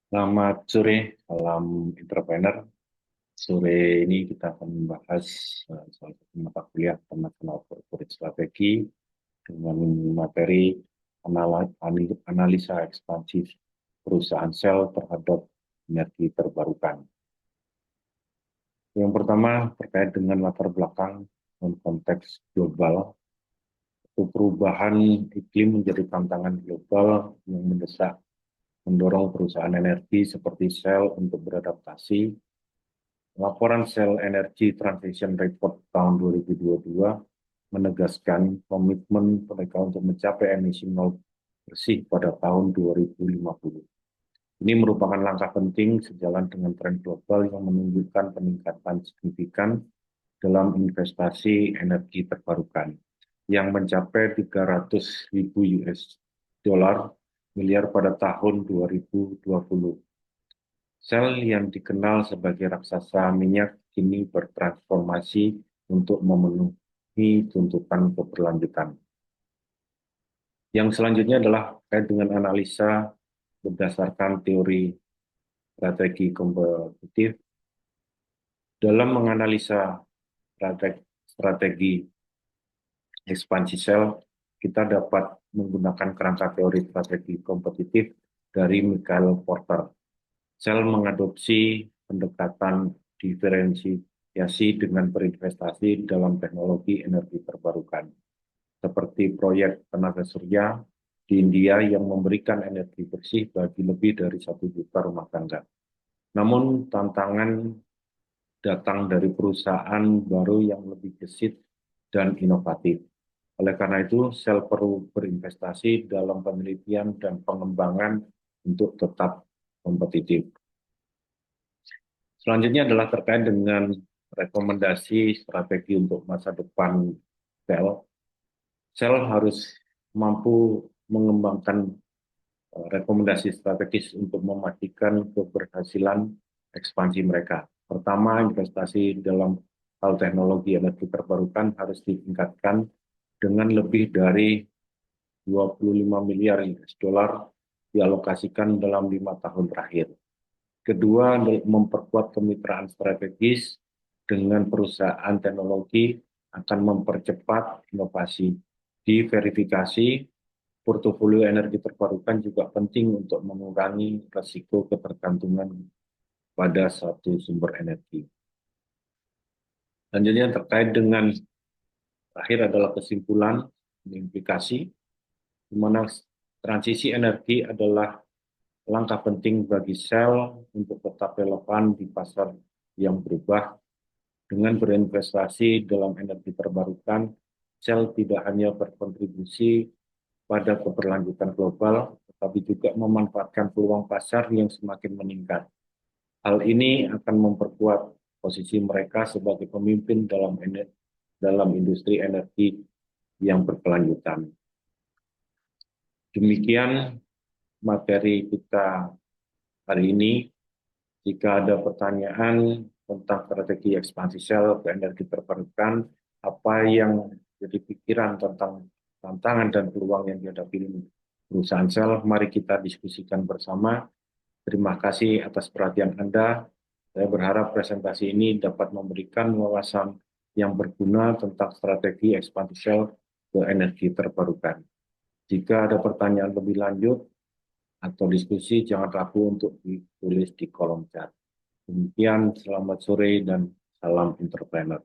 Selamat sore, salam entrepreneur. Sore ini kita akan membahas salah satu mata kuliah International Corporate Strategy dengan materi analisa ekspansi perusahaan sel terhadap energi terbarukan. Yang pertama terkait dengan latar belakang dan konteks global. Perubahan iklim menjadi tantangan global yang mendesak mendorong perusahaan energi seperti sel untuk beradaptasi. Laporan Shell Energy Transition Report tahun 2022 menegaskan komitmen mereka untuk mencapai emisi nol bersih pada tahun 2050. Ini merupakan langkah penting sejalan dengan tren global yang menunjukkan peningkatan signifikan dalam investasi energi terbarukan yang mencapai 300.000 US dollar miliar pada tahun 2020. Sel yang dikenal sebagai raksasa minyak kini bertransformasi untuk memenuhi tuntutan keberlanjutan. Yang selanjutnya adalah terkait dengan analisa berdasarkan teori strategi kompetitif. Dalam menganalisa strategi ekspansi sel, kita dapat menggunakan kerangka teori strategi kompetitif dari Michael Porter. Sel mengadopsi pendekatan diferensiasi dengan berinvestasi dalam teknologi energi terbarukan, seperti proyek tenaga surya di India yang memberikan energi bersih bagi lebih dari 1 juta rumah tangga. Namun tantangan datang dari perusahaan baru yang lebih gesit dan inovatif. Oleh karena itu, sel perlu berinvestasi dalam penelitian dan pengembangan untuk tetap kompetitif. Selanjutnya adalah terkait dengan rekomendasi strategi untuk masa depan sel. Sel harus mampu mengembangkan rekomendasi strategis untuk memastikan keberhasilan ekspansi mereka. Pertama, investasi dalam hal teknologi energi terbarukan harus ditingkatkan dengan lebih dari 25 miliar US dollar dialokasikan dalam 5 tahun terakhir. Kedua, memperkuat kemitraan strategis dengan perusahaan teknologi akan mempercepat inovasi. Diverifikasi portofolio energi terbarukan juga penting untuk mengurangi risiko ketergantungan pada satu sumber energi. Selanjutnya terkait dengan terakhir adalah kesimpulan implikasi, di mana transisi energi adalah langkah penting bagi sel untuk tetap relevan di pasar yang berubah. Dengan berinvestasi dalam energi terbarukan, sel tidak hanya berkontribusi pada keberlanjutan global, tetapi juga memanfaatkan peluang pasar yang semakin meningkat. Hal ini akan memperkuat posisi mereka sebagai pemimpin dalam industri energi yang berkelanjutan. Demikian materi kita hari ini. Jika ada pertanyaan tentang strategi ekspansi sel ke energi terbarukan, apa yang jadi pikiran tentang tantangan dan peluang yang dihadapi perusahaan sel, mari kita diskusikan bersama. Terima kasih atas perhatian Anda. Saya berharap presentasi ini dapat memberikan wawasan yang berguna tentang strategi ekspansi sel ke energi terbarukan. Jika ada pertanyaan lebih lanjut atau diskusi, jangan ragu untuk ditulis di kolom chat. Demikian, selamat sore dan salam entrepreneur.